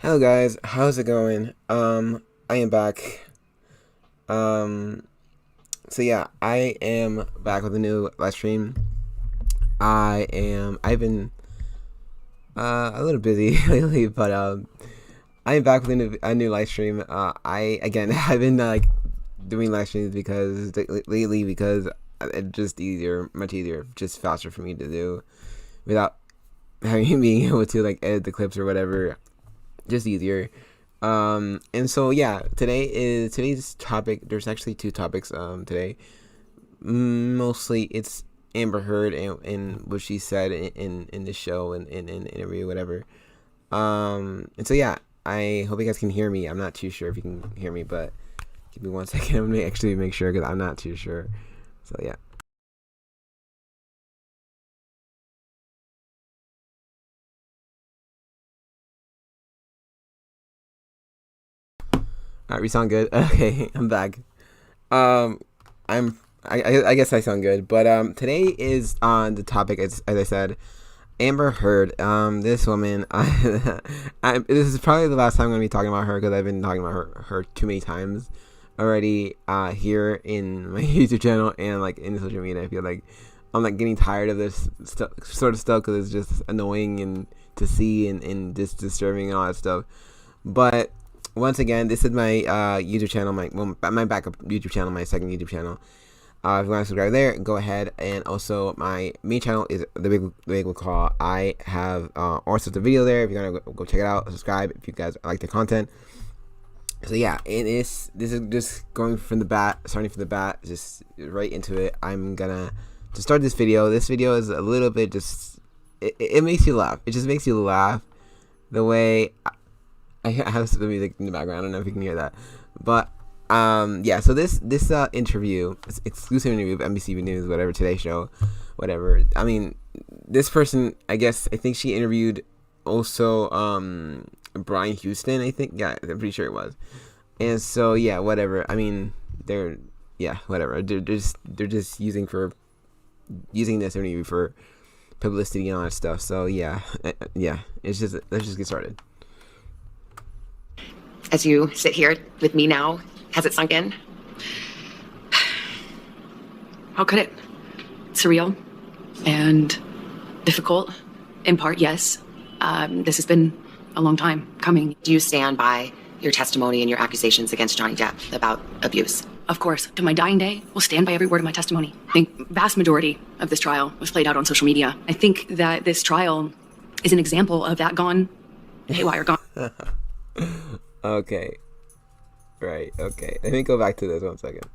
Hello guys, how's it going? I am back. Um, so yeah, I am back with a new live stream. I've been a little busy lately, but I am back with a new live stream. I've been doing live streams because lately because it's just easier, much easier, just faster for me to do without having being able to like edit the clips or whatever. Just easier. And so yeah, today's topic. There's actually two topics today. Mostly it's Amber Heard and what she said in the show and in interview, whatever. And so yeah, I hope you guys can hear me. I'm not too sure if you can hear me, but give me one second. I'm gonna actually make sure because I'm not too sure. So yeah. All right, we sound good. Okay, I'm back. Um, I guess I sound good, but today is on the topic as I said, Amber Heard. This woman. This is probably the last time I'm gonna be talking about her because I've been talking about her too many times already. Here in my YouTube channel and like in social media, I feel like I'm like getting tired of this sort of stuff because it's just annoying and to see and just disturbing and all that stuff. But once again, this is my YouTube channel, my backup YouTube channel, my second YouTube channel. If you want to subscribe there, go ahead. And also, my main channel is the Big Call. I have all sorts of video there. If you're gonna go check it out, subscribe if you guys like the content. So yeah, this is just going from the bat, starting from the bat, just right into it. I'm gonna to start this video. This video is a little bit just it makes you laugh. It just makes you laugh the way. I have some music in the background. I don't know if you can hear that, but yeah. So this interview, exclusive interview of NBC News, whatever, Today Show, whatever. I mean, this person, I think she interviewed also Brian Houston. I think, yeah, I'm pretty sure it was. And so yeah, whatever. I mean, whatever. They're just using this interview for publicity and all that stuff. So yeah, yeah. It's just let's just get started. As you sit here with me now, has it sunk in? How could it? Surreal and difficult, in part, yes. This has been a long time coming. Do you stand by your testimony and your accusations against Johnny Depp about abuse? Of course. To my dying day, will stand by every word of my testimony. I think vast majority of this trial was played out on social media. I think that this trial is an example of that gone haywire, gone. Okay. Right. Okay. Let me go back to this 1 second.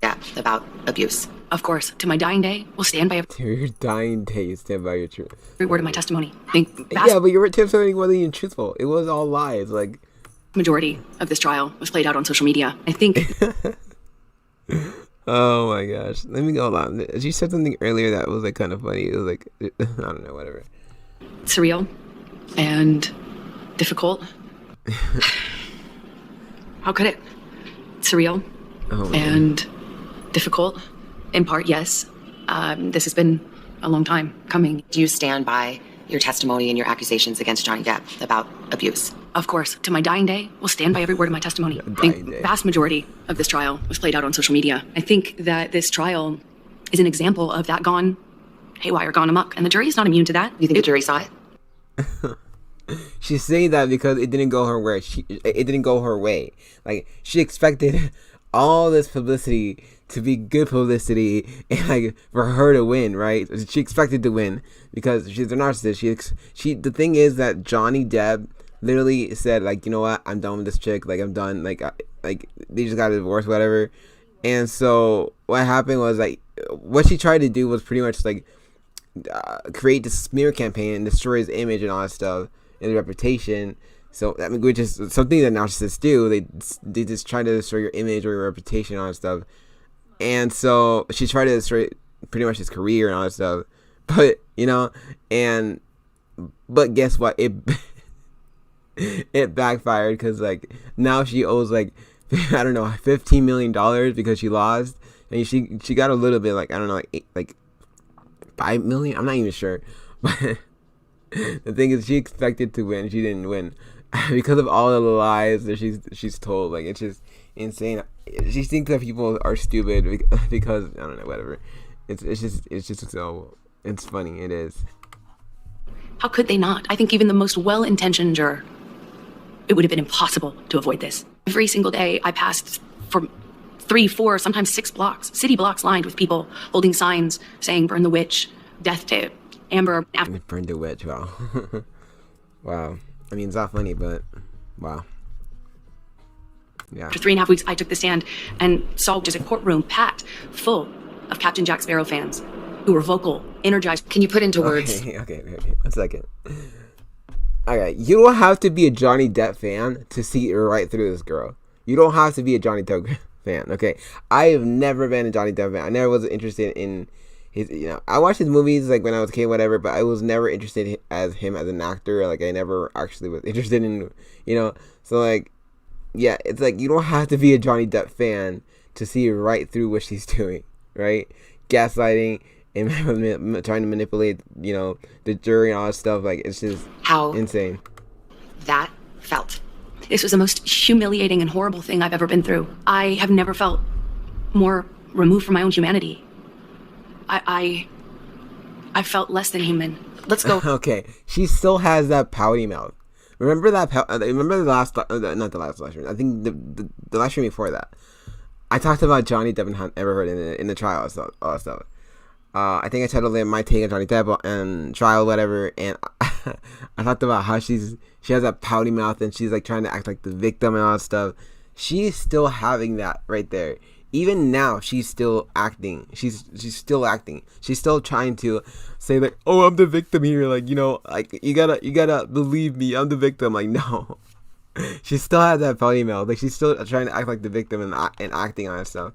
Yeah, about abuse. Of course, to my dying day, will stand by To your dying day, you stand by your truth. every word of my testimony. I think Yeah, but your testimony wasn't even truthful. It was all lies. Like, majority of this trial was played out on social media. I think. oh my gosh. Let me go on. She said something earlier that was like kind of funny. It was like, I don't know, whatever. Surreal and difficult. How could it? Surreal and difficult, in part, yes. This has been a long time coming. Do you stand by your testimony and your accusations against Johnny Depp about abuse? Of course. To my dying day, will stand by every word of my testimony. I think vast majority of this trial was played out on social media. I think that this trial is an example of that gone haywire, gone amok, and the jury is not immune to that. You think the jury saw it? She's saying that because it didn't go her way. It didn't go her way. Like, she expected all this publicity to be good publicity and like for her to win, right? She expected to win because she's a narcissist. She the thing is that Johnny Depp literally said like, you know what, I'm done with this chick. Like, I'm done. Like they just got a divorce, whatever. And so what happened was like what she tried to do was pretty much like create this smear campaign and destroy his image and all that stuff and his reputation. So I mean, which is something that narcissists do. They just try to destroy your image or your reputation and all that stuff. And so she tried to destroy pretty much his career and all that stuff. But but guess what? It backfired because like now she owes like I don't know $15 million because she lost, and she got a little bit like I don't know like 5 million. I'm not even sure, but the thing is she expected to win. She didn't win. because of all the lies that she's told. Like, it's just insane. She thinks that people are stupid because I don't know, whatever. It's just so it's funny. It is. How could they not? I think even the most well-intentioned juror, it would have been impossible to avoid this. Every single day I passed for 3, 4, sometimes 6 blocks, city blocks lined with people holding signs saying "Burn the witch," "Death to Amber." Burn the witch. Wow. Wow. I mean, it's not funny, but wow. Yeah. After 3.5 weeks, I took the stand and saw just a courtroom packed full of Captain Jack Sparrow fans who were vocal, energized. Can you put into words? Okay. 1 second. Okay, you don't have to be a Johnny Depp fan to see right through this girl. You don't have to be a Johnny Depp fan. Okay, I have never been a Johnny Depp fan. I never was interested in his. I watched his movies like when I was a kid, whatever. But I was never interested as him as an actor. Like, I never actually was interested in. So like, yeah, it's like you don't have to be a Johnny Depp fan to see right through what she's doing, right? Gaslighting and trying to manipulate, the jury and all that stuff. Like, it's just insane. That felt. This was the most humiliating and horrible thing I've ever been through. I have never felt more removed from my own humanity. I felt less than human. Let's go. Okay, she still has that pouty mouth. Remember that? Remember the last? Not the last live stream. I think the live stream before that. I talked about Johnny Depp and Amber Heard in the trial and all that stuff. I think I titled it "My Take on Johnny Depp" and trial, whatever. And I talked about how she has that pouty mouth and she's like trying to act like the victim and all that stuff. She's still having that right there. Even now, she's still acting. She's still acting. She's still trying to say like, "Oh, I'm the victim here." Like, like you gotta believe me. I'm the victim. Like, no. She still has that pouty mouth. Like, she's still trying to act like the victim and acting on stuff.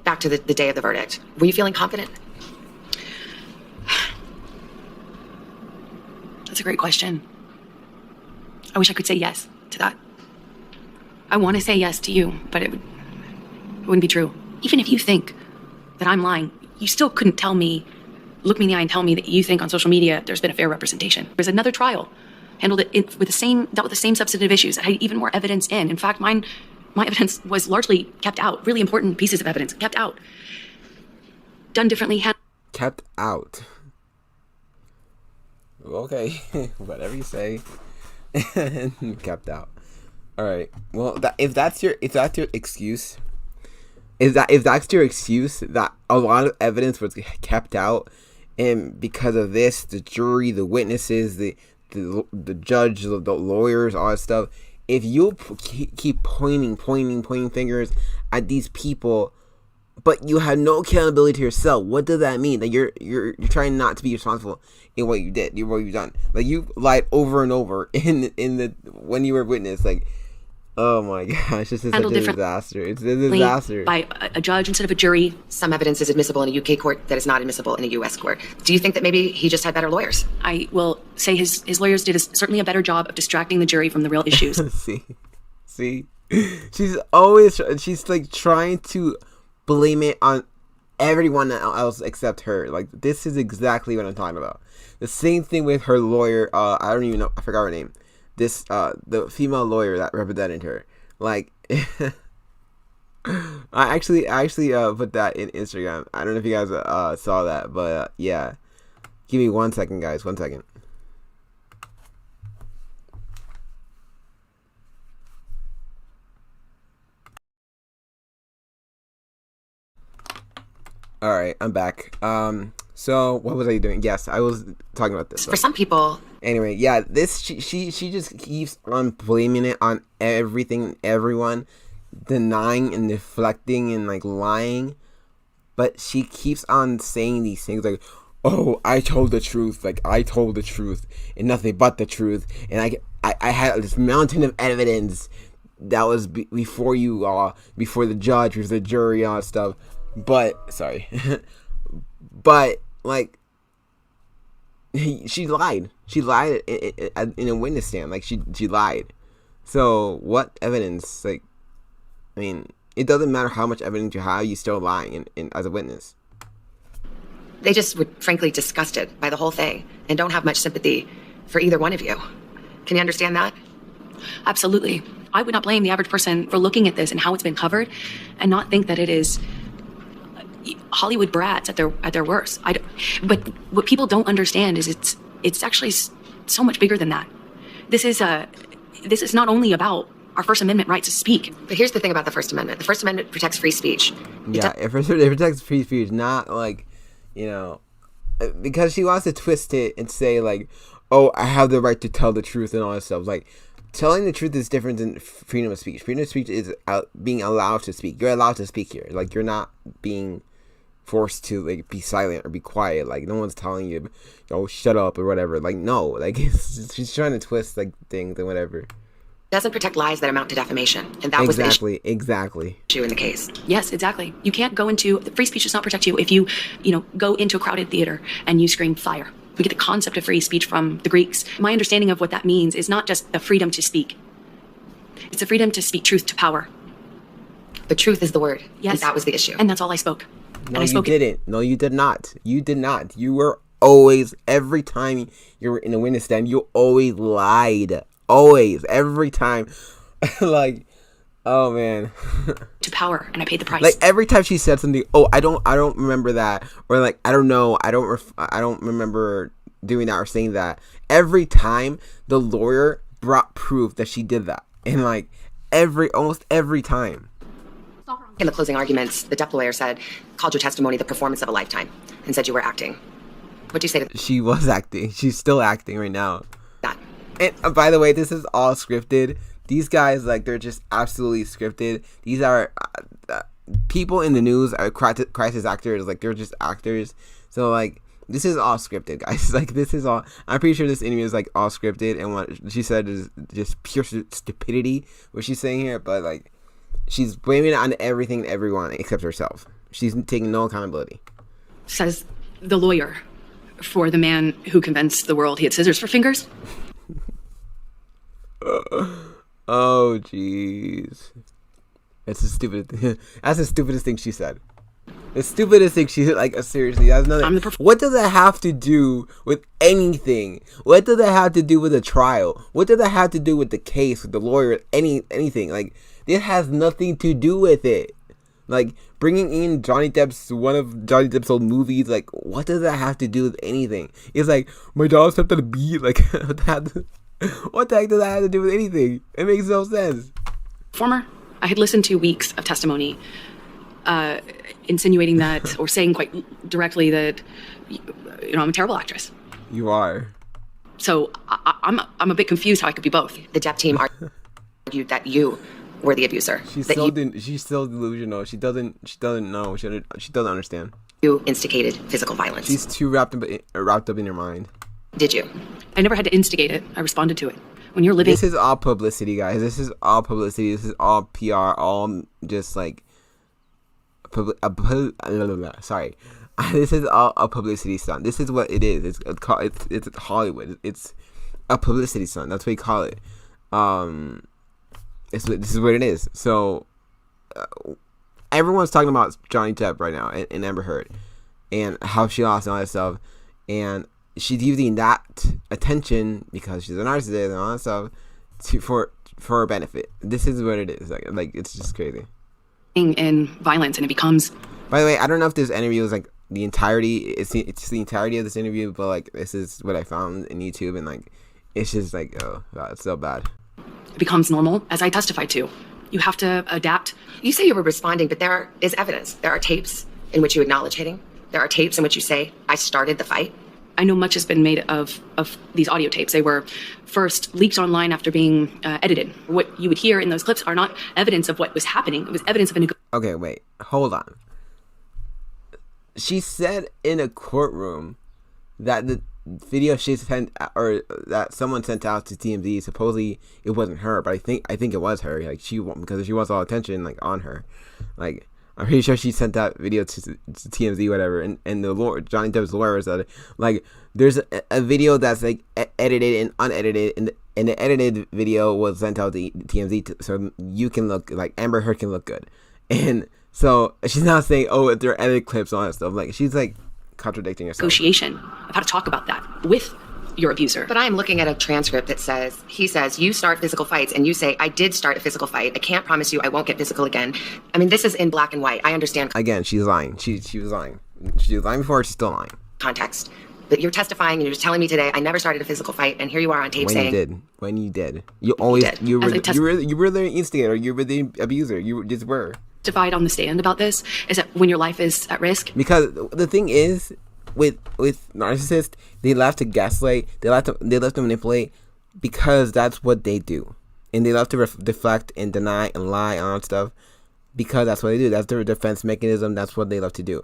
Back to the day of the verdict. Were you feeling confident? That's a great question. I wish I could say yes to that. I want to say yes to you, but it wouldn't be true. Even if you think that I'm lying, you still couldn't look me in the eye and tell me that you think on social media there's been a fair dealt with another trial, handled it with the same substantive issues, had even more evidence in. In fact, my evidence was largely kept out. Really important pieces of evidence kept out. Done differently. Kept out. Okay, whatever you say. Kept out. All right. Well, if that's your excuse, if that's your excuse that a lot of evidence was kept out, and because of this, the jury, the witnesses, the judge, the lawyers, all that stuff. If you keep pointing fingers at these people, but you have no accountability to yourself, what does that mean? That you're trying not to be responsible in what you did, what you've done. Like, you lied over and over when you were a witness. Like, oh my gosh, this is such a disaster. It's a disaster. By a judge instead of a jury. Some evidence is admissible in a UK court that is not admissible in a US court. Do you think that maybe he just had better lawyers? I will say his lawyers did certainly a better job of distracting the jury from the real issues. See, she's like trying to blame it on everyone else except her. Like, this is exactly what I'm talking about. The same thing with her lawyer. I don't even know. I forgot her name. The female lawyer that represented her. Like, I actually put that in Instagram. I don't know if you guys saw that, but yeah. Give me 1 second, guys. 1 second. All right, I'm back. So what was I doing? Yes, I was talking about this. For some people. Anyway, yeah, she just keeps on blaming it on everything, everyone, denying and deflecting and like lying, but she keeps on saying these things like, "Oh, I told the truth. Like, I told the truth and nothing but the truth, and I had this mountain of evidence that was before you all, before the judge, before the jury, all that stuff." But sorry, but like, she lied. She lied in a witness stand. Like, she lied. So what evidence? Like, I mean, it doesn't matter how much evidence you have. You still lying as a witness. They just were frankly disgusted by the whole thing and don't have much sympathy for either one of you. Can you understand that? absolutely. I would not blame the average person for looking at this and how it's been covered and not think that it is Hollywood brats at their worst. But what people don't understand is it's actually so much bigger than that. This is not only about our First Amendment right to speak. But here's the thing about the First Amendment. The First Amendment protects free speech. It protects free speech, not like, because she wants to twist it and say like, oh, I have the right to tell the truth and all that stuff. Like, telling the truth is different than freedom of speech. Freedom of speech is being allowed to speak. You're allowed to speak here. Like, you're not being forced to like be silent or be quiet. Like, no one's telling you, oh, shut up or whatever. Like, no, like she's trying to twist like things and whatever. Doesn't protect lies that amount to defamation, and that was the issue in the case. Yes, exactly. You can't go into free speech does not protect you if you go into a crowded theater and you scream fire. We get the concept of free speech from the Greeks. My understanding of what that means is not just the freedom to speak. It's the freedom to speak truth to power. The truth is the word. Yes, and that was the issue, and that's all I spoke. No, you didn't. No, you did not. You did not. You were always, every time you were in a witness stand, you always lied. Always, every time. Like, oh man. To power, and I paid the price. Like, every time she said something, oh, I don't remember that, or like, I don't know, I don't remember doing that or saying that. Every time the lawyer brought proof that she did that, and like almost every time. In the closing arguments, the deaf lawyer called your testimony the performance of a lifetime, and said you were acting. What do you say to She was acting. She's still acting right now. that? And by the way, this is all scripted. These guys, like, they're just absolutely scripted. These are people in the news are crisis actors. Like, they're just actors. So, like, this is all scripted, guys. Like, this is all. I'm pretty sure this interview is like all scripted, and what she said is just pure stupidity. What she's saying here, but like, she's blaming it on everything and everyone except herself. She's taking no accountability. Says the lawyer for the man who convinced the world he had scissors for fingers. Oh, jeez. That's the stupidest thing. That's the stupidest thing she said. The stupidest thing she said, like, seriously, that's another. What does that have to do with anything? What does that have to do with a trial? What does that have to do with the case, with the lawyer, anything? Like, this has nothing to do with it. Like, bringing in one of Johnny Depp's old movies, like, what does that have to do with anything? It's like, my dog stepped on a bee, like, what the heck does that have to do with anything? It makes no sense. I had listened to weeks of testimony insinuating that, or saying quite directly that, I'm a terrible actress. You are. So I'm a bit confused how I could be both. The Depp team argued that you were the abuser. She's still delusional. She doesn't know. She doesn't understand. You instigated physical violence. She's too wrapped up in her mind. Did you? I never had to instigate it. I responded to it. When you're living... This is all publicity, guys. This is all publicity. This is all PR. All just like... Sorry. This is all a publicity stunt. This is what it is. It's Hollywood. It's a publicity stunt. That's what you call it. This is what it is. So... everyone's talking about Johnny Depp right now and Amber Heard. And how she lost and all that stuff. And... she's using that attention because she's a narcissist and all that stuff for her benefit. This is what it is. Like it's just crazy. In violence, and it becomes. By the way, I don't know if this interview is like the entirety. It's the entirety of this interview, but like this is what I found in YouTube, and like it's just like, oh God, it's so bad. It becomes normal, as I testified to. You have to adapt. You say you were responding, but there is evidence. There are tapes in which you acknowledge hitting. There are tapes in which you say, I started the fight. I know much has been made of these audio tapes. They were first leaked online after being edited. What you would hear in those clips are not evidence of what was happening. It was evidence of Okay, wait. Hold on. She said in a courtroom that the video she sent, or that someone sent out to TMZ, supposedly it wasn't her, but I think it was her. Like, because she wants all attention, like, on her. Like, I'm pretty sure she sent that video to TMZ, whatever, and the lawyer, Johnny Depp's lawyer, said, like, there's a video that's, like, edited and unedited, and the edited video was sent out to TMZ, so you can look, like, Amber Heard can look good. And so she's not saying, oh, they're edited clips, all that stuff. Like, she's, like, contradicting herself. Negotiation of how to talk about that with your abuser. But I'm looking at a transcript that says, he says, you start physical fights, and you say, I did start a physical fight. I can't promise you I won't get physical again. I mean, this is in black and white. I understand. Again, she's lying. She was lying. She was lying before, she's still lying. Context. But you're testifying and you're just telling me today I never started a physical fight, and here you are on tape saying when you did. You always did. you were the instigator, you were the abuser. You just were. Testified on the stand about this is that when your life is at risk. Because the thing is, with narcissists, they love to gaslight, they love to manipulate, because that's what they do, and they love to deflect and deny and lie and all that stuff, because that's what they do. That's their defense mechanism. That's what they love to do.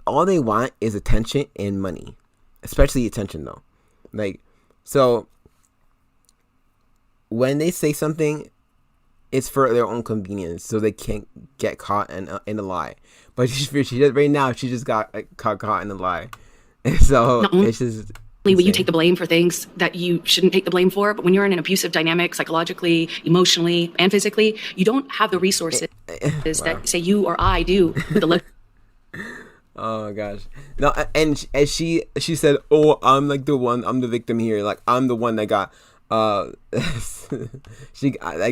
All they want is attention and money, especially attention though. Like, so when they say something, it's for their own convenience, so they can't get caught in a lie. But she just right now, she just got caught in a lie, and so it's just. Will you take the blame for things that you shouldn't take the blame for? But when you're in an abusive dynamic, psychologically, emotionally, and physically, you don't have the resources that say you or I do with the Oh my gosh. No, and she said, "Oh, I'm like the one. I'm the victim here. Like I'm the one that got I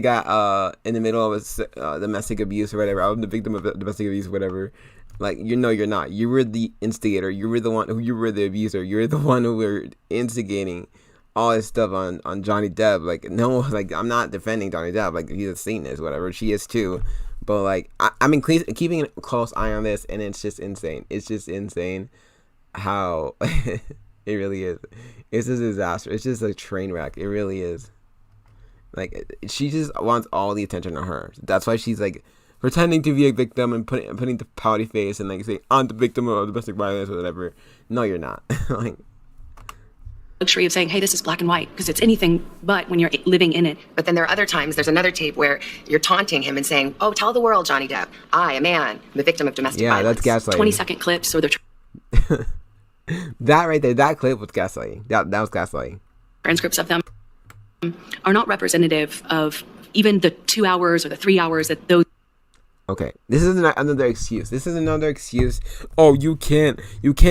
got in the middle of a domestic abuse or whatever. I'm the victim of domestic abuse, or whatever." Like, you're not. You were the instigator. You were the one who. You were the abuser. You're the one who were instigating all this stuff on Johnny Depp. Like, no, like, I'm not defending Johnny Depp. Like, he's a Satanist, whatever. She is too. But like, I mean, keeping a close eye on this, and it's just insane. It's just insane how it really is. It's a disaster. It's just a train wreck. It really is. Like, she just wants all the attention on her. That's why she's like pretending to be a victim and putting the pouty face and like saying, "I'm the victim of domestic violence," or whatever. No, you're not. Like, luxury of saying, hey, this is black and white, because it's anything but when you're living in it. But then there are other times, there's another tape where you're taunting him and saying, oh, tell the world, Johnny Depp, I, a man, am a victim of domestic violence. Yeah, that's gaslighting. 20-second clips, or they're that right there, that clip was gaslighting. That was gaslighting. Transcripts of them are not representative of even the 2 hours or the 3 hours that those. Okay, this is another excuse. This is another excuse. Oh, you can't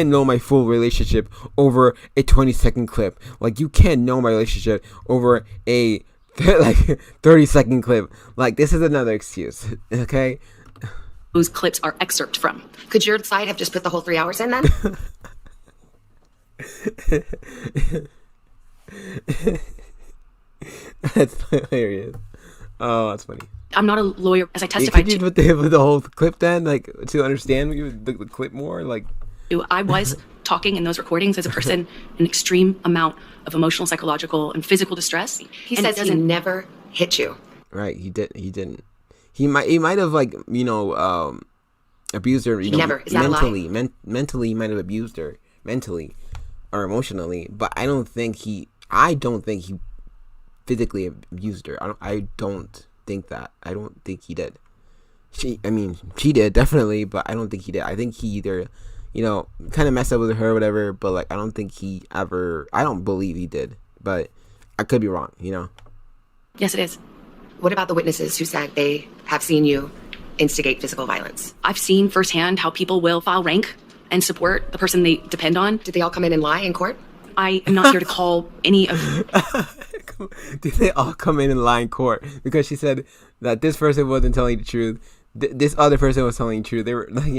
know my full relationship over a 20-second clip. Like, you can't know my relationship over a 30-second clip. Like, this is another excuse. Okay. Those clips are excerpts from. Could your side have just put the whole 3 hours in then? That's hilarious. Oh, that's funny. I'm not a lawyer, as I testified to. Could you put the whole clip then, like, to understand the clip more? Like, I was talking in those recordings as a person in extreme amount of emotional, psychological, and physical distress. He says he never hit you. Right, he didn't. He might have, like, abused her. Never. Is that mentally, a lie? Mentally, he might have abused her mentally or emotionally. But I don't think he physically abused her. I don't think that. I don't think he did. She did, definitely, but I don't think he did. I think he either, kind of messed up with her or whatever, but like, I don't believe he did, but I could be wrong, Yes, it is. What about the witnesses who said they have seen you instigate physical violence? I've seen firsthand how people will file rank and support the person they depend on. Did they all come in and lie in court? I am not here to call any of. Did they all come in and lie in court? Because she said that this person wasn't telling the truth. This other person was telling the truth. They were like,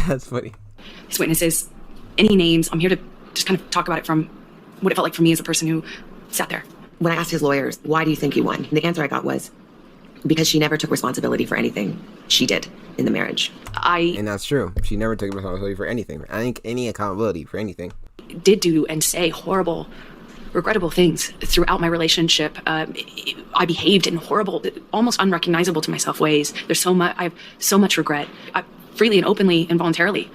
that's funny. These witnesses, any names, I'm here to just kind of talk about it from what it felt like for me as a person who sat there. When I asked his lawyers, why do you think he won? The answer I got was, because she never took responsibility for anything she did in the marriage. And that's true. She never took responsibility for anything. I think any accountability for anything. Did do and say horrible, regrettable things throughout my relationship. I behaved in horrible, almost unrecognizable to myself ways. I have so much regret. I freely and openly and voluntarily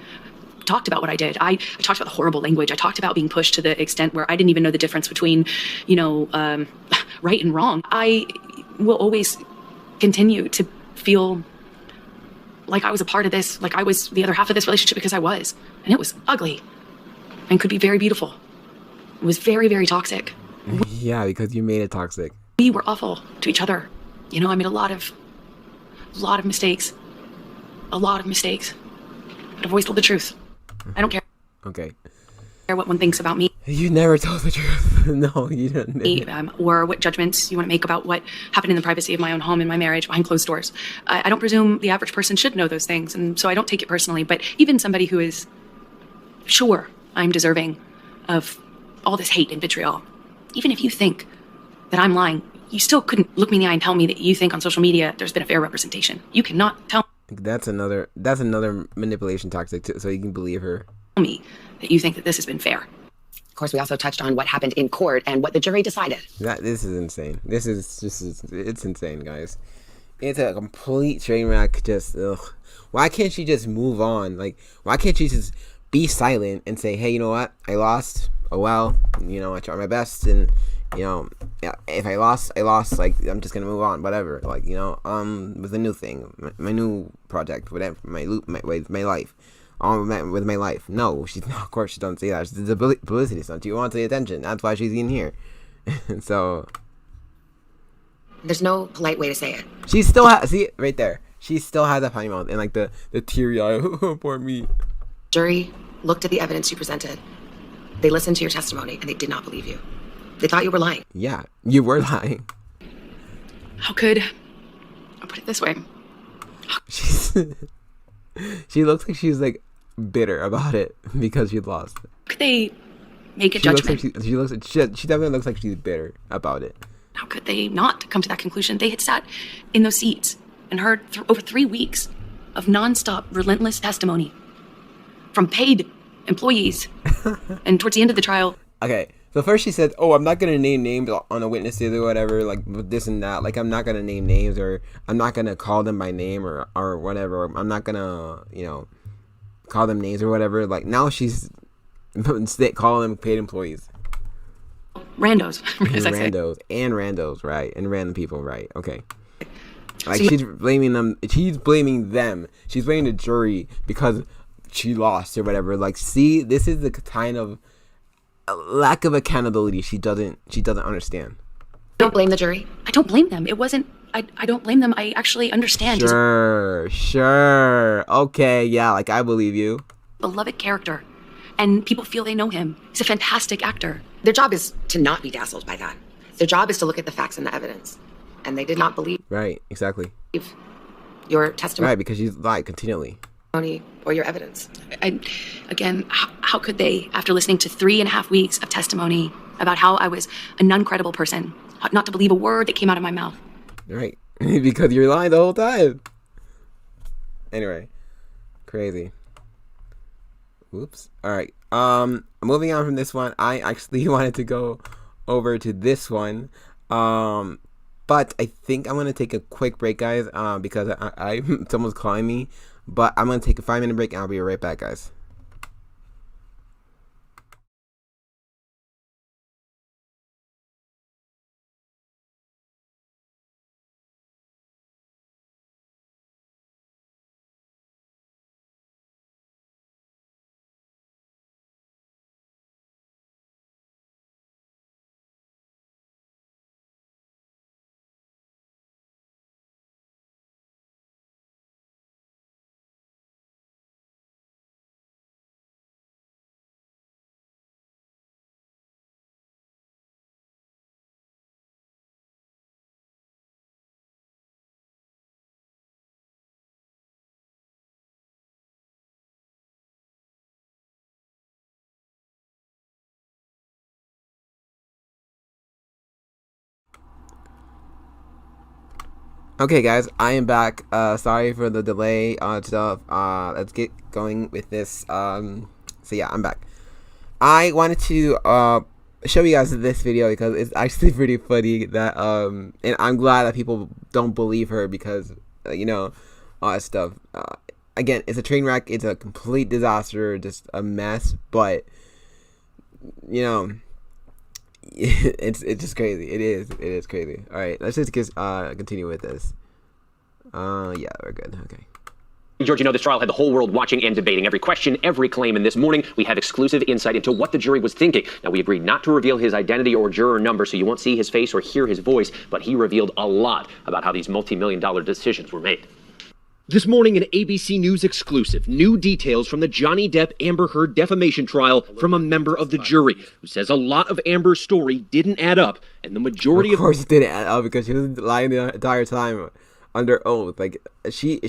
talked about what I did. I talked about the horrible language. I talked about being pushed to the extent where I didn't even know the difference between, right and wrong. I will always continue to feel like I was a part of this, like I was the other half of this relationship, because I was. And it was ugly and could be very beautiful. It was very, very toxic. Yeah, because you made it toxic. We were awful to each other. I made a lot of mistakes. But I've always told the truth. I don't care. Okay. what one thinks about me. You never told the truth. No, you didn't. Or what judgments you want to make about what happened in the privacy of my own home and my marriage behind closed doors. I don't presume the average person should know those things, and so I don't take it personally. But even somebody who is sure I'm deserving of all this hate and vitriol, even if you think that I'm lying, you still couldn't look me in the eye and tell me that you think on social media there's been a fair representation. You cannot tell That's another manipulation tactic so you can believe her. me that you think that this has been fair. Of course, we also touched on what happened in court and what the jury decided. This is insane. It's insane, guys. It's a complete train wreck. Just, ugh. Why can't she just move on? Like, why can't she just be silent and say, hey, you know what? I lost. Oh, well, I tried my best, and, yeah, if I lost, I lost. Like, I'm just gonna move on, whatever. Like, with a new thing, my new project, whatever, my life. With my life. No, of course she doesn't say that. She's a publicity stunt. You want the attention. That's why she's in here. So there's no polite way to say it. She still has, see right there. She still has that funny mouth and like the teary eye. Poor me. Jury looked at the evidence you presented. They listened to your testimony and they did not believe you. They thought you were lying. Yeah, you were lying. How could I'll put it this way? She looks like she's like bitter about it because she lost. Could they make a judgment? She definitely looks like she's bitter about it. How could they not come to that conclusion? They had sat in those seats and heard over 3 weeks of nonstop, relentless testimony from paid employees. And towards the end of the trial... Okay, so first she said, oh, I'm not going to name names on the witnesses or whatever, like this and that. Like, I'm not going to name names, or I'm not going to call them by name or whatever. I'm not going to, call them names or whatever. Like, now she's calling them paid employees. Randos. Randos, right. And random people, right. Okay. Like, so she's blaming them. She's blaming them. She's blaming the jury because she lost or whatever. Like, see, this is the kind of lack of accountability she doesn't understand. Don't blame the jury. I don't blame them. It wasn't. I don't blame them. I actually understand. Sure. Okay, yeah, like I believe you. Beloved character, and people feel they know him. He's a fantastic actor. Their job is to not be dazzled by that. Their job is to look at the facts and the evidence, and they did not believe. Right. Exactly. Your testimony. Right, because you lied continually. Or your evidence. Again, how could they, after listening to 3.5 weeks of testimony about how I was a non-credible person, not to believe a word that came out of my mouth? Right. Because you're lying the whole time. Anyway. Crazy. Whoops. Alright. Moving on from this one, I actually wanted to go over to this one. But I think I'm gonna take a quick break, guys, because I someone's calling me. But I'm going to take a 5-minute break and I'll be right back, guys. Okay, guys, I am back. Sorry for the delay on stuff. Let's get going with this. So yeah, I'm back. I wanted to show you guys this video because it's actually pretty funny that and I'm glad that people don't believe her because all that stuff. Again, it's a train wreck. It's a complete disaster, just a mess. But it's just crazy. It is crazy. All right, let's just continue with this. Yeah, we're good. Okay. George, this trial had the whole world watching and debating every question, every claim. And this morning, we have exclusive insight into what the jury was thinking. Now, we agreed not to reveal his identity or juror number, so you won't see his face or hear his voice, but he revealed a lot about how these multi-million-dollar decisions were made. This morning, an ABC News exclusive. New details from the Johnny Depp Amber Heard defamation trial from a member of the jury who says a lot of Amber's story didn't add up, and the majority of course it didn't add up because she was lying the entire time under oath. Like she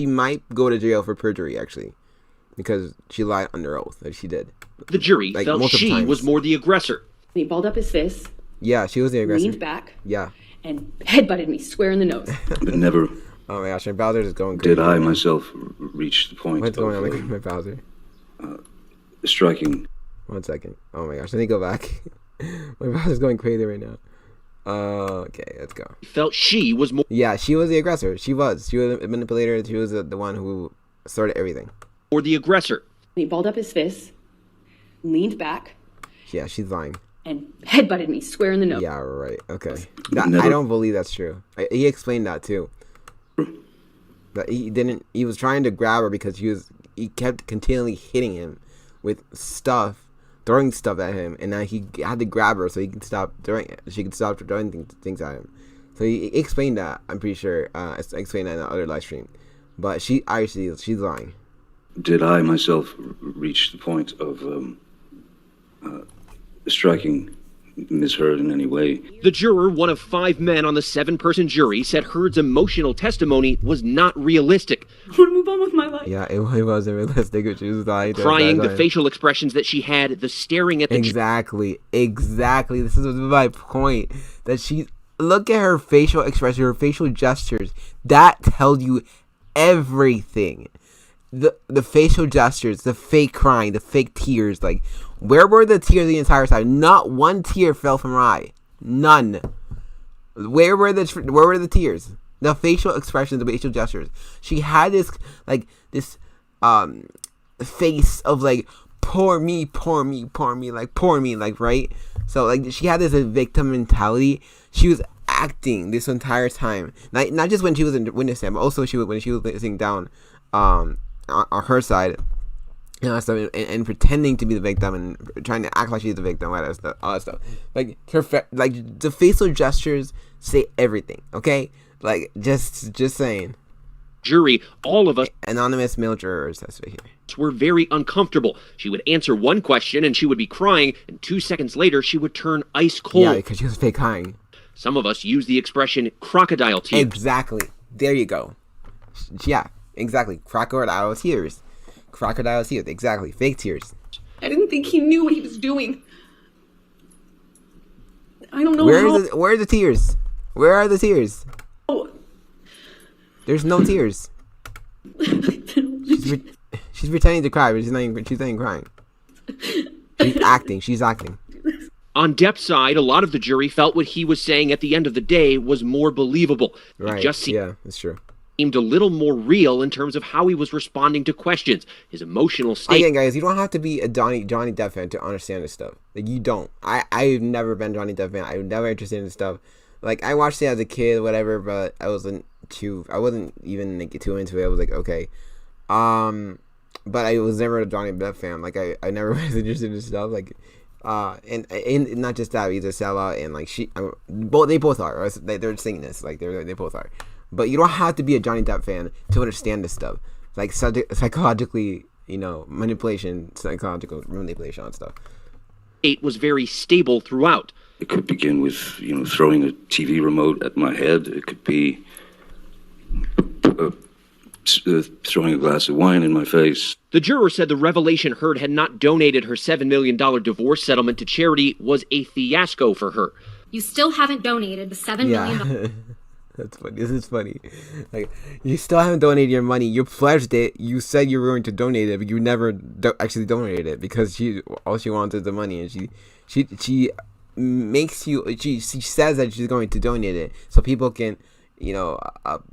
might go to jail for perjury actually, because she lied under oath. Like she did. The jury like, felt she was more the aggressor. He balled up his fist. Yeah, she was the aggressor. Leaned back. Yeah. And headbutted me square in the nose. But never. Oh my gosh, my browser is going crazy. Did I myself reach the point What's going on of with my browser? striking? 1 second. Oh my gosh, let me go back. My browser's going crazy right now. Okay, let's go. Felt she was more. Yeah, she was the aggressor. She was a manipulator. She was the one who started everything. Or the aggressor. He balled up his fist, leaned back. Yeah, she's lying. And headbutted me square in the nose. Yeah, right. Okay. I don't believe that's true. He explained that too. That he was trying to grab her because he kept continually hitting him with stuff, throwing stuff at him, and now he had to grab her so he could stop throwing it. She could stop throwing things at him. So he explained that, I'm pretty sure. I explained that in the other live stream. But she's lying. Did I myself reach the point of striking Ms. Heard in any way? The juror, one of 5 men on the 7-person jury, said Heard's emotional testimony was not realistic. I want to move on with my life. Yeah, it wasn't realistic. She was lying. Crying, the facial expressions that she had, the staring at the... Exactly. This is my point. That she... Look at her facial expression, her facial gestures. That tells you everything. The facial gestures, the fake crying, the fake tears, like, where were the tears the entire time? Not one tear fell from her eye. None. Where were the tears? The facial expressions, the facial gestures. She had this face of like, poor me, like, right? So like she had this victim mentality. She was acting this entire time. Not just when she was in witness stand, but also when she was sitting down on her side. You know, stuff, and pretending to be the victim and trying to act like she's the victim, all that stuff. Like the facial gestures say everything. Okay, like just saying. Jury, all of us, anonymous male jurors, that's right here, were very uncomfortable. She would answer one question and she would be crying, and 2 seconds later she would turn ice cold. Yeah, because she was fake crying. Some of us use the expression crocodile tears. Exactly. There you go. Yeah, exactly. Crocodile tears. Crocodile tears, exactly. Fake tears. I didn't think he knew what he was doing. I don't know where are the tears? Where are the tears? Oh. There's no tears. She's pretending to cry, but she's not even crying. She's acting. On Depp's side, a lot of the jury felt what he was saying at the end of the day was more believable. Right, yeah, that's true. Seemed a little more real in terms of how he was responding to questions, his emotional state. Again, guys, you don't have to be a Johnny Depp fan to understand this stuff. Like, you don't. I've never been a Johnny Depp fan. I was never interested in this stuff. Like, I watched it as a kid, whatever, but I wasn't even like, too into it. I was like, okay. But I was never a Johnny Depp fan. Like, I never was interested in this stuff. Like, and not just that, he's a sellout, and like they both are. Or they're saying this, like they both are. But you don't have to be a Johnny Depp fan to understand this stuff, like psychologically, psychological manipulation and stuff. It was very stable throughout. It could begin with throwing a TV remote at my head. It could be throwing a glass of wine in my face. The juror said the revelation Heard had not donated her $7 million divorce settlement to charity was a fiasco for her. You still haven't donated the $7 million. That's funny. This is funny. Like, you still haven't donated your money. You pledged it. You said you were going to donate it, but you never actually donated it because all she wanted the money, and she makes you. She says that she's going to donate it so people can,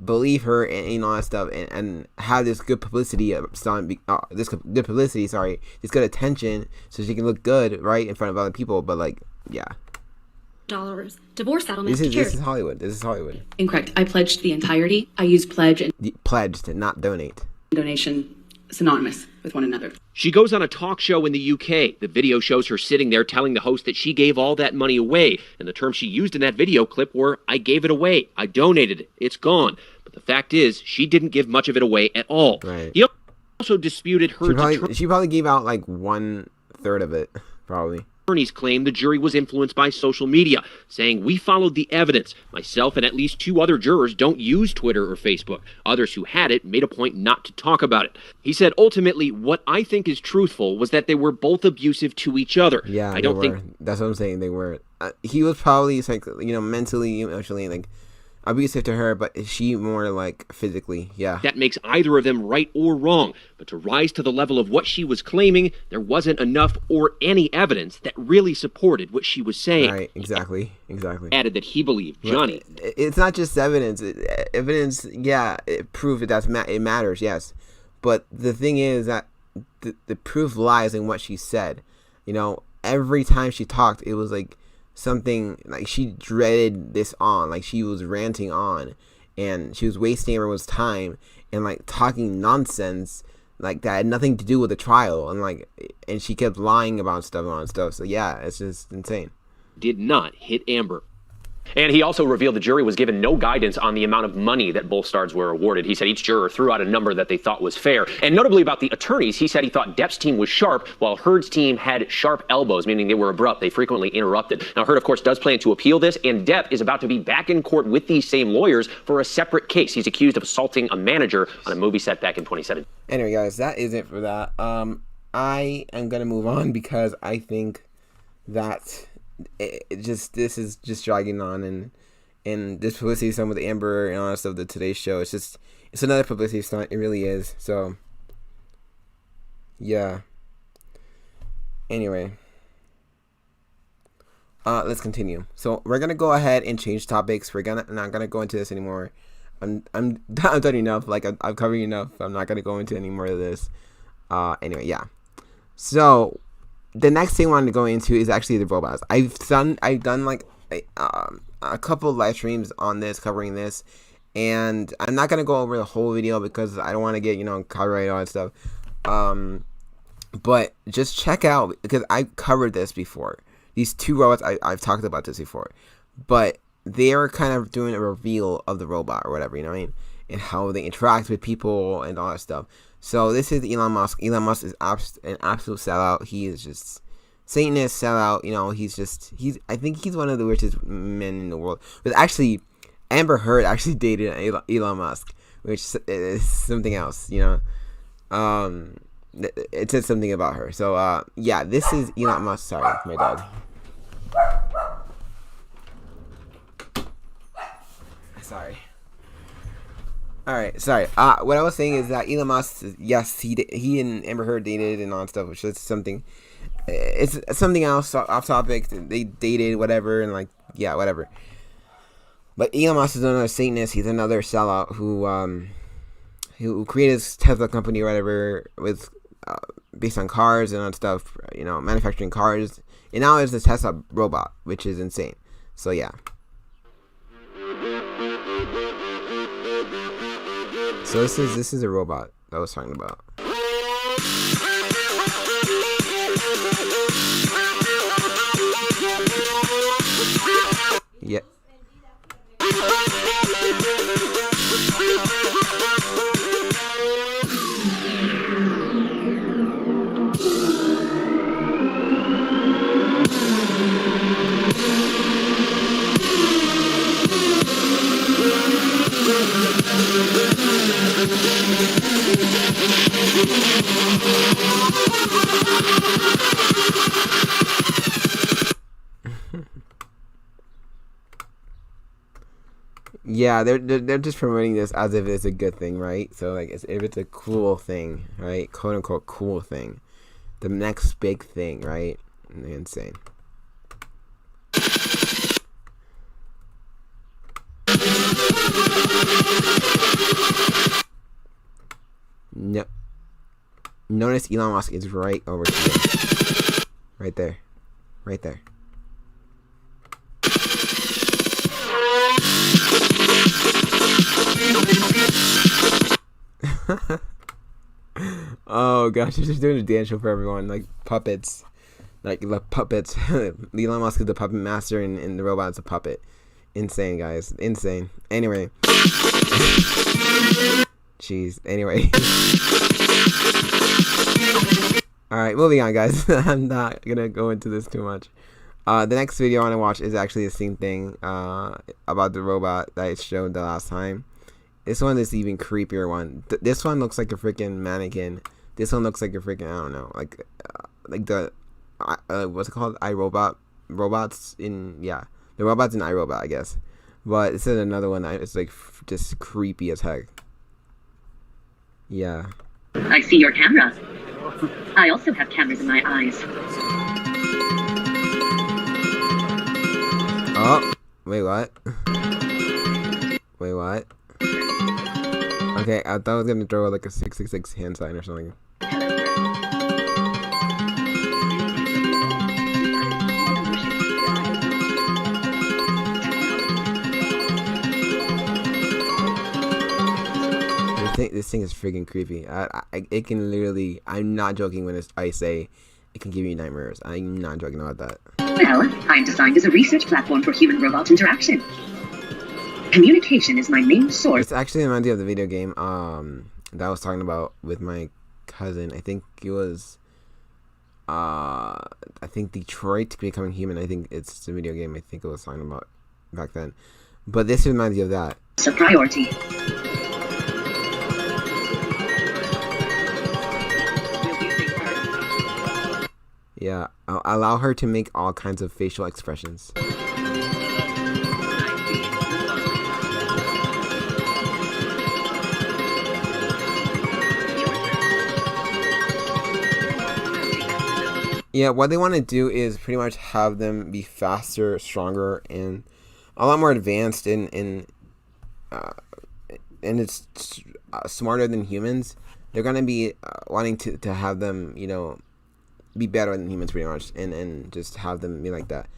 believe her and all that stuff, and have this good publicity. This good attention, so she can look good, right, in front of other people. But like, yeah. Divorce settlement. This is Hollywood. Incorrect. I pledged the entirety. I used pledge and pledged, not donate. Donation synonymous with one another. She goes on a talk show in the UK. The video shows her sitting there telling the host that she gave all that money away, and the terms she used in that video clip were, "I gave it away. I donated it. It's gone." But The fact is, she didn't give much of it away at all. Right. He also disputed she probably gave out like 1/3 of it, probably. Attorneys claim the jury was influenced by social media, saying we followed the evidence. Myself and at least 2 other jurors don't use Twitter or Facebook. Others who had it made a point not to talk about it. He said ultimately what I think is truthful was that they were both abusive to each other. Yeah, I don't think that's what I'm saying. They were. He was probably like, mentally, emotionally, like abusive to her, but she more like physically. Yeah, that makes either of them right or wrong. But to rise to the level of what she was claiming, there wasn't enough or any evidence that really supported what she was saying. Right, exactly. Added that he believed Johnny. It's not just evidence. Evidence, yeah, it proof it matters, yes. But the thing is that the proof lies in what she said. Every time she talked, it was like something like she dreaded this on, like she was ranting on, and she was wasting everyone's time and like talking nonsense like that had nothing to do with the trial, and she kept lying about stuff. So yeah, it's just insane. Did not hit Amber. And he also revealed the jury was given no guidance on the amount of money that both stars were awarded. He said each juror threw out a number that they thought was fair. And notably about the attorneys, he said he thought Depp's team was sharp, while Heard's team had sharp elbows, meaning they were abrupt. They frequently interrupted. Now, Heard, of course, does plan to appeal this, and Depp is about to be back in court with these same lawyers for a separate case. He's accused of assaulting a manager on a movie set back in 2017. Anyway, guys, that is it for that. I am going to move on because I think that this is just dragging on, and this publicity stunt with Amber and all that stuff, the Today Show, it's another publicity stunt. It really is. So yeah, anyway, let's continue. So we're gonna go ahead and change topics. Not gonna go into this anymore. I'm done enough. Like I've covered enough. I'm not gonna go into any more of this. Anyway, yeah. So the next thing I wanted to go into is actually the robots. I've done like a couple of live streams on this, covering this, and I'm not gonna go over the whole video because I don't want to get copyright and all that stuff. But just check out, because I covered this before. These 2 robots, I've talked about this before, but they are kind of doing a reveal of the robot or whatever, you know what I mean, and how they interact with people and all that stuff. So this is Elon Musk. Elon Musk is an absolute sellout. He is just Satanist sellout. I think he's one of the richest men in the world. But actually, Amber Heard actually dated Elon Musk, which is something else. It says something about her. So yeah, this is Elon Musk. Sorry, my dog. Sorry. All right, sorry. What I was saying is that Elon Musk, yes, he and Amber Heard dated and all that stuff, which is something. It's something else off topic. They dated, whatever, and whatever. But Elon Musk is another Satanist. He's another sellout who created his Tesla company or whatever with based on cars and on stuff, manufacturing cars. And now there's the Tesla robot, which is insane. So yeah. So this is a robot that I was talking about. Yeah. Yeah, they're just promoting this as if it's a good thing, right? So like, if it's a cool thing, right? "Quote unquote" cool thing, the next big thing, right? Insane. No. Notice Elon Musk is right over here. Right there. Right there. Oh gosh, they're just doing a dance show for everyone, like puppets. Like the puppets. Elon Musk is the puppet master and the robot's a puppet. Insane, guys. Insane. Anyway. Jeez. Anyway. Alright, moving on, guys. I'm not gonna go into this too much. The next video I want to watch is actually the same thing about the robot that I showed the last time. This one is even creepier one. This one looks like a freaking mannequin. This one looks like a freaking, I don't know, like the what's it called? iRobot robots in, yeah, the robots in iRobot, I guess. But this is another one that is like just creepy as heck. Yeah. I see your camera. I also have cameras in my eyes. Oh, wait, what? Wait, what? Okay, I thought I was gonna throw like a 666 hand sign or something. This thing is freaking creepy. It can literally, I'm not joking when I say it can give you nightmares. I'm not joking about that. Well, I'm designed as a research platform for human-robot interaction. Communication is my main source. It's actually reminds me of the video game that I was talking about with my cousin. I think it was Detroit Becoming Human. I think it's the video game I think it was talking about back then. But this reminds me of that. It's a priority. Yeah, allow her to make all kinds of facial expressions. Yeah, what they want to do is pretty much have them be faster, stronger, and a lot more advanced and it's smarter than humans. They're gonna be wanting to have them, you know, be better than humans pretty much, and just have them be like that.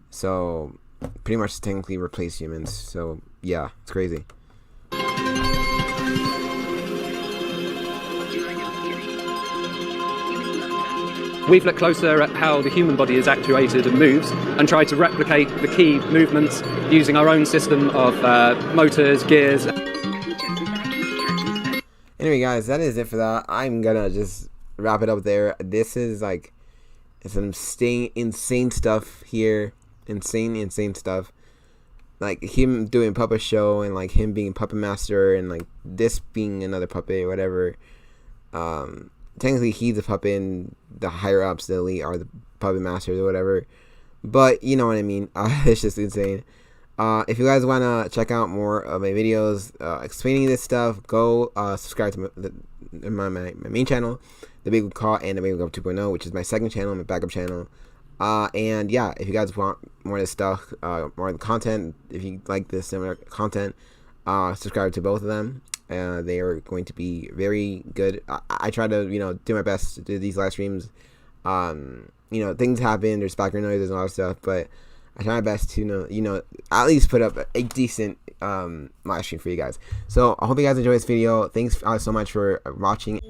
So pretty much technically replace humans. So yeah, it's crazy. We've looked closer at how the human body is actuated and moves and tried to replicate the key movements using our own system of motors, gears. Anyway, guys, that is it for that. I'm gonna just wrap it up there. This is like some insane stuff here. Insane stuff. Like him doing puppet show and like him being puppet master and like this being another puppet or whatever. Technically he's a puppet and the higher ups, the elite, are the puppet masters or whatever. But you know what I mean. It's just insane. If you guys want to check out more of my videos explaining this stuff, go subscribe to my main channel, The Big Call, and The Big Up 2.0, which is my second channel, my backup channel. And yeah, if you guys want more of this stuff, more of the content, if you like this similar content, subscribe to both of them. They are going to be very good. I try to, you know, do my best to do these live streams. You know, things happen, there's background noises and all that stuff, but I try my best to, you know, at least put up a decent live stream for you guys. So I hope you guys enjoy this video. Thanks so much for watching.